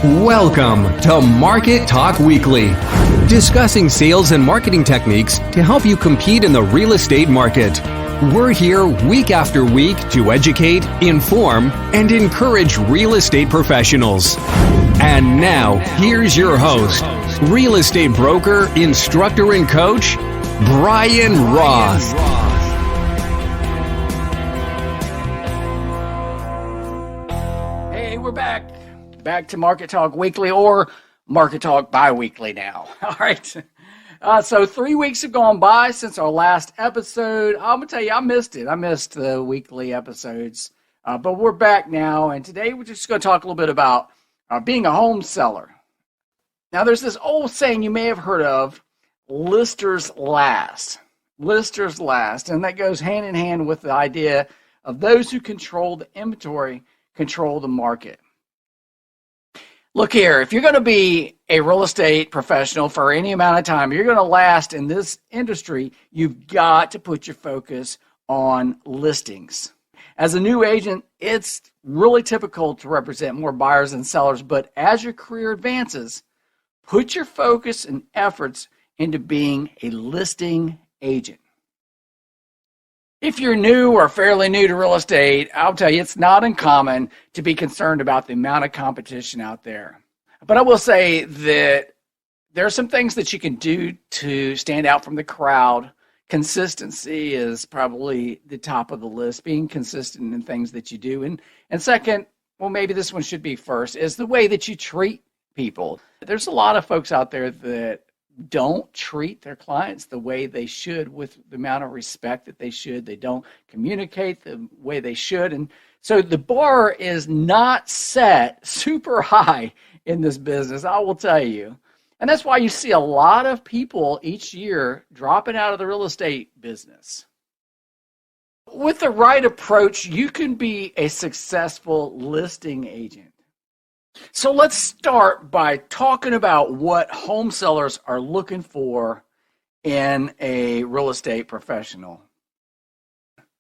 Welcome to Market Talk Weekly, discussing sales and marketing techniques to help you compete in the real estate market. We're here week after week to educate, inform, and encourage real estate professionals. And now, here's your host, real estate broker, instructor, and coach, Bryon Roth. Hey, we're back to Market Talk Weekly, or Market Talk Bi-Weekly now. All right. So 3 weeks have gone by since our last episode. I'm going to tell you, I missed it. I missed the weekly episodes. But we're back now, and today we're just going to talk a little bit about being a home seller. Now, there's this old saying you may have heard of, listers last. Listers last. And that goes hand in hand with the idea of those who control the inventory, control the market. Look here, if you're going to be a real estate professional for any amount of time, you're going to last in this industry, you've got to put your focus on listings. As a new agent, it's really typical to represent more buyers than sellers, but as your career advances, put your focus and efforts into being a listing agent. If you're new or fairly new to real estate, I'll tell you, it's not uncommon to be concerned about the amount of competition out there. But I will say that there are some things that you can do to stand out from the crowd. Consistency is probably the top of the list, being consistent in things that you do. And second, well, maybe this one should be first, is the way that you treat people. There's a lot of folks out there that don't treat their clients the way they should, with the amount of respect that they should. They don't communicate the way they should. And so the bar is not set super high in this business, I will tell you. And that's why you see a lot of people each year dropping out of the real estate business. With the right approach, you can be a successful listing agent. So let's start by talking about what home sellers are looking for in a real estate professional.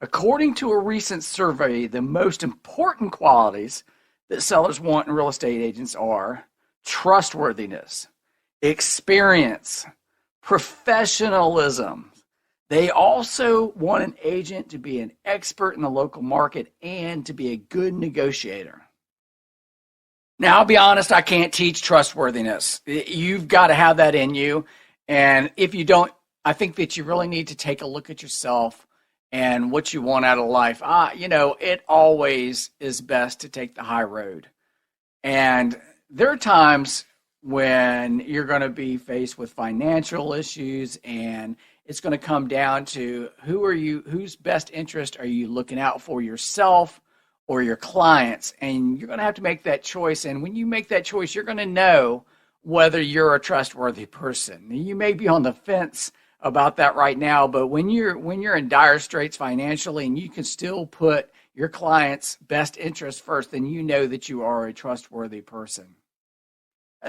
According to a recent survey, the most important qualities that sellers want in real estate agents are trustworthiness, experience, professionalism. They also want an agent to be an expert in the local market and to be a good negotiator. Now, I'll be honest, I can't teach trustworthiness. You've got to have that in you. And if you don't, I think that you really need to take a look at yourself and what you want out of life. It always is best to take the high road. And there are times when you're going to be faced with financial issues, and it's going to come down to whose best interest are you looking out for, yourself or your clients? And you're going to have to make that choice. And when you make that choice, you're going to know whether you're a trustworthy person. You may be on the fence about that right now, but when you're in dire straits financially and you can still put your client's best interest first, then you know that you are a trustworthy person.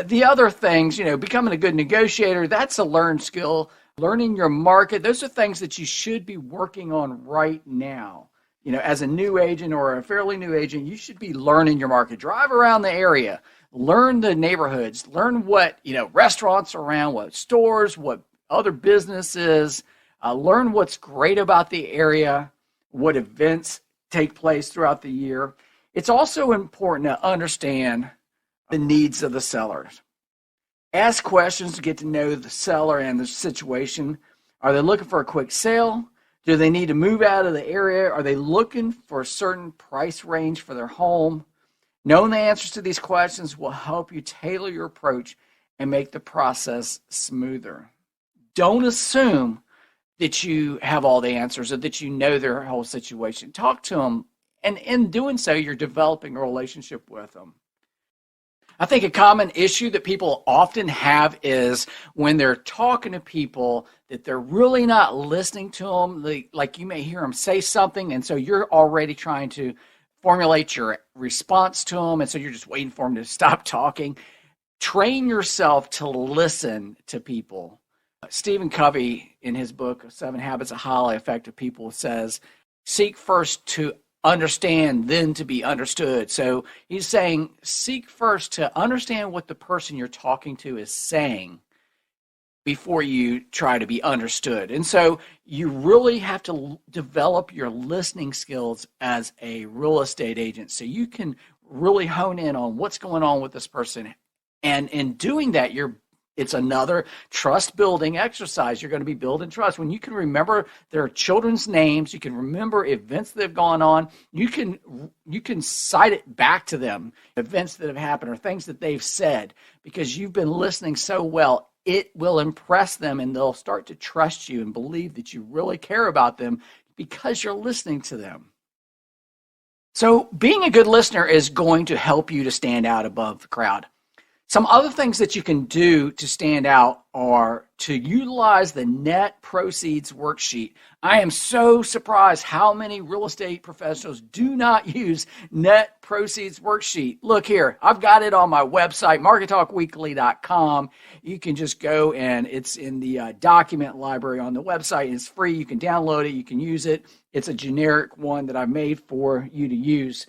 The other things, becoming a good negotiator, that's a learned skill. Learning your market, those are things that you should be working on right now. As a new agent or a fairly new agent, you should be learning your market. Drive around the area, learn the neighborhoods, learn what, restaurants around, what stores, what other businesses, learn what's great about the area, what events take place throughout the year. It's also important to understand the needs of the sellers. Ask questions to get to know the seller and the situation. Are they looking for a quick sale? Do they need to move out of the area? Are they looking for a certain price range for their home? Knowing the answers to these questions will help you tailor your approach and make the process smoother. Don't assume that you have all the answers or that you know their whole situation. Talk to them, and in doing so, you're developing a relationship with them. I think a common issue that people often have is when they're talking to people that they're really not listening to them. Like you may hear them say something, and so you're already trying to formulate your response to them, and so you're just waiting for them to stop talking. Train yourself to listen to people. Stephen Covey, in his book, 7 Habits of Highly Effective People, says, seek first to understand than to be understood. So he's saying, seek first to understand what the person you're talking to is saying before you try to be understood. And so you really have to develop your listening skills as a real estate agent so you can really hone in on what's going on with this person. And in doing that, it's another trust building exercise. You're going to be building trust. When you can remember their children's names, you can remember events that have gone on, you can cite it back to them, events that have happened or things that they've said, because you've been listening so well. It will impress them and they'll start to trust you and believe that you really care about them because you're listening to them. So being a good listener is going to help you to stand out above the crowd. Some other things that you can do to stand out are to utilize the net proceeds worksheet. I am so surprised how many real estate professionals do not use net proceeds worksheet. Look here, I've got it on my website, markettalkweekly.com. You can just go and it's in the document library on the website. It's free. You can download it. You can use it. It's a generic one that I made for you to use.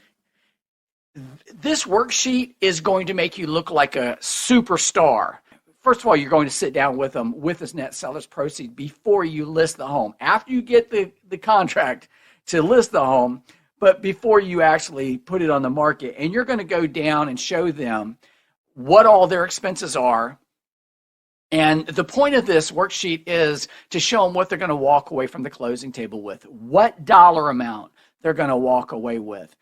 This worksheet is going to make you look like a superstar. First of all, you're going to sit down with them with this net seller's proceed before you list the home. After you get the contract to list the home, but before you actually put it on the market. And you're going to go down and show them what all their expenses are. And the point of this worksheet is to show them what they're going to walk away from the closing table with, what dollar amount they're going to walk away with.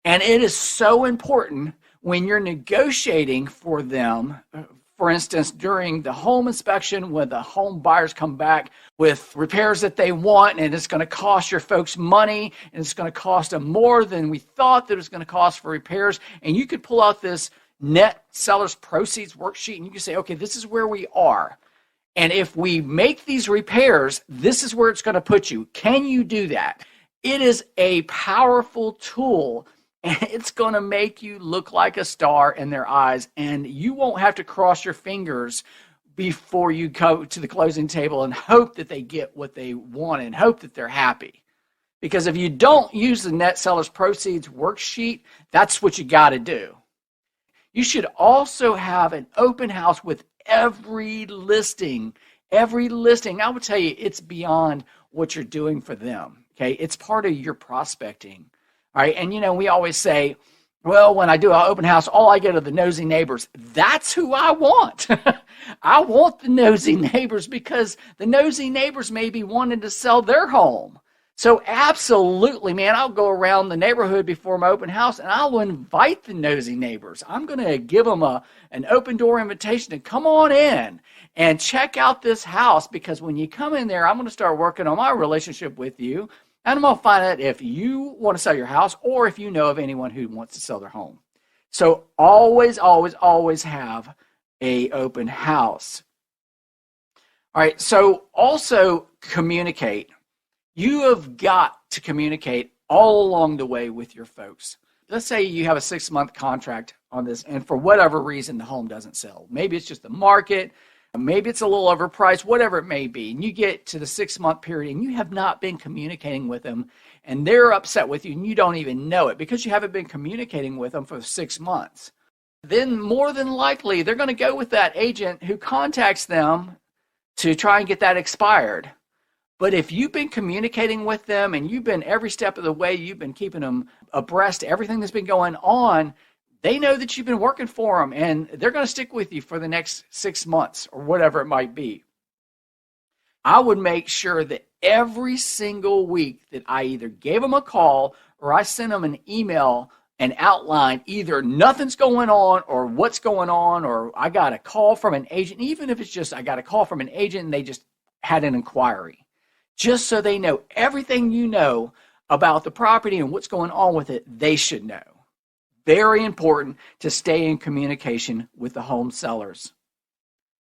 And it is so important when you're negotiating for them. For instance, during the home inspection, when the home buyers come back with repairs that they want, and it's going to cost your folks money, and it's going to cost them more than we thought that it was going to cost for repairs, and you could pull out this net seller's proceeds worksheet, and you can say, okay, this is where we are. And if we make these repairs, this is where it's going to put you. Can you do that? It is a powerful tool. And it's going to make you look like a star in their eyes, and you won't have to cross your fingers before you go to the closing table and hope that they get what they want and hope that they're happy. Because if you don't use the net seller's proceeds worksheet, that's what you got to do. You should also have an open house with every listing. Every listing, I would tell you, it's beyond what you're doing for them. Okay, it's part of your prospecting. All right, and we always say, well, when I do an open house, all I get are the nosy neighbors. That's who I want. I want the nosy neighbors because the nosy neighbors may be wanting to sell their home. So absolutely, man, I'll go around the neighborhood before my open house and I'll invite the nosy neighbors. I'm going to give them an open door invitation to come on in and check out this house, because when you come in there, I'm going to start working on my relationship with you. And I'm going to find out if you want to sell your house or if you know of anyone who wants to sell their home. So always, always, always have an open house. All right, so also communicate. You have got to communicate all along the way with your folks. Let's say you have a 6-month contract on this, and for whatever reason, the home doesn't sell. Maybe it's just the market. Maybe it's a little overpriced, whatever it may be. And you get to the 6-month period and you have not been communicating with them, and they're upset with you and you don't even know it because you haven't been communicating with them for 6 months. Then more than likely, they're going to go with that agent who contacts them to try and get that expired. But if you've been communicating with them and you've been every step of the way, you've been keeping them abreast of everything that's been going on, they know that you've been working for them, and they're going to stick with you for the next 6 months or whatever it might be. I would make sure that every single week that I either gave them a call or I sent them an email and outlined either nothing's going on or what's going on, or I got a call from an agent, even if it's just I got a call from an agent and they just had an inquiry, just so they know everything you know about the property and what's going on with it, they should know. Very important to stay in communication with the home sellers.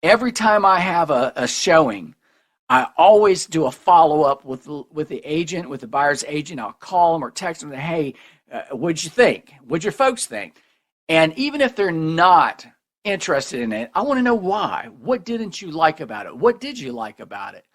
Every time I have a showing, I always do a follow-up with the agent, with the buyer's agent. I'll call them or text them, hey, what'd you think? What'd your folks think? And even if they're not interested in it, I want to know why. What didn't you like about it? What did you like about it?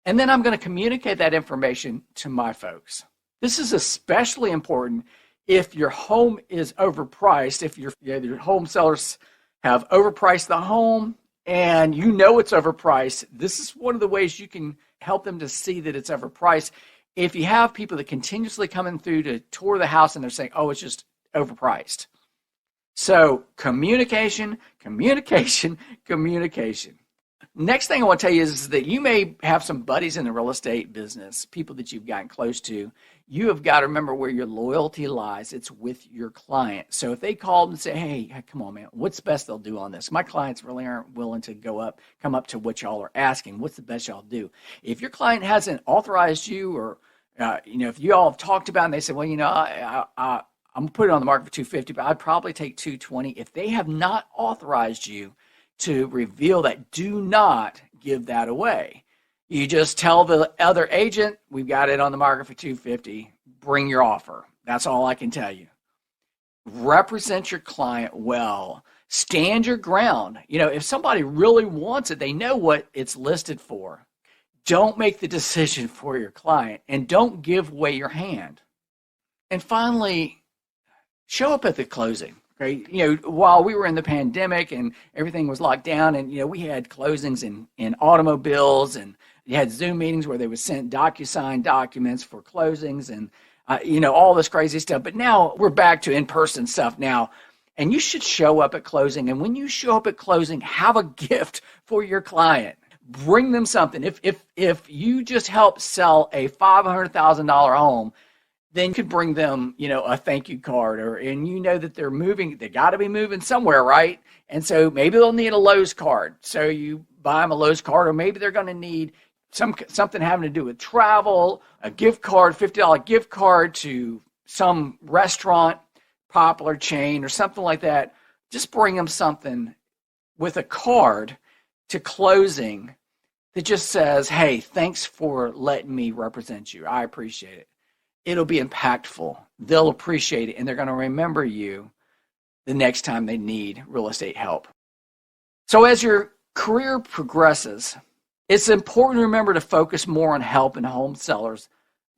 And then I'm going to communicate that information to my folks. This is especially important if your home is overpriced, if your home sellers have overpriced the home and you know it's overpriced. This is one of the ways you can help them to see that it's overpriced. If you have people that continuously coming through to tour the house and they're saying, oh, it's just overpriced. So communication. Next thing I want to tell you is that you may have some buddies in the real estate business, people that you've gotten close to. You have got to remember where your loyalty lies. It's with your client. So if they called and say, hey, come on, man, what's the best they'll do on this? My clients really aren't willing to come up to what y'all are asking. What's the best y'all do? If your client hasn't authorized you or, if you all have talked about it and they say, well, I'm going to put it on the market for $250, but I'd probably take $220. If they have not authorized you to reveal that, do not give that away. You just tell the other agent, we've got it on the market for $250. Bring your offer. That's all I can tell you. Represent your client well. Stand your ground. If somebody really wants it, they know what it's listed for. Don't make the decision for your client, and don't give away your hand. And finally, show up at the closing. Okay, while we were in the pandemic and everything was locked down, and we had closings in automobiles, and you had Zoom meetings where they would send DocuSign documents for closings, and all this crazy stuff. But now we're back to in-person stuff now, and you should show up at closing. And when you show up at closing, have a gift for your client. Bring them something. If you just help sell a $500,000 home, then you could bring them, a thank you card, and that they're moving. They got to be moving somewhere, right? And so maybe they'll need a Lowe's card. So you buy them a Lowe's card, or maybe they're going to need something having to do with travel, a gift card, $50 gift card to some restaurant, popular chain, or something like that. Just bring them something with a card to closing that just says, hey, thanks for letting me represent you. I appreciate it. It'll be impactful. They'll appreciate it, and they're going to remember you the next time they need real estate help. So as your career progresses, it's important to remember to focus more on helping home sellers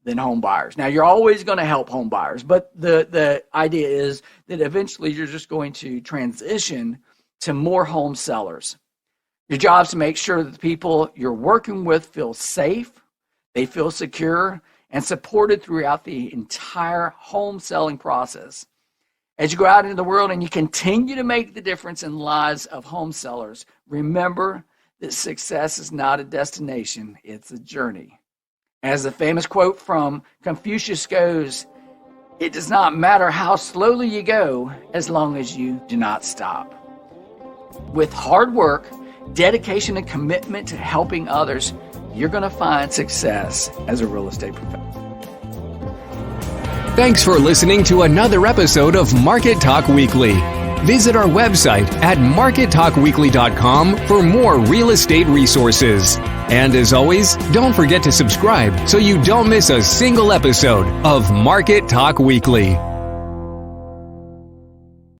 than home buyers. Now, you're always going to help home buyers, but the idea is that eventually you're just going to transition to more home sellers. Your job is to make sure that the people you're working with feel safe, they feel secure, and supported throughout the entire home selling process. As you go out into the world and you continue to make the difference in the lives of home sellers, remember that success is not a destination, it's a journey. As the famous quote from Confucius goes, it does not matter how slowly you go as long as you do not stop. With hard work, dedication, and commitment to helping others, you're going to find success as a real estate professional. Thanks for listening to another episode of Market Talk Weekly. Visit our website at markettalkweekly.com for more real estate resources. And as always, don't forget to subscribe so you don't miss a single episode of Market Talk Weekly.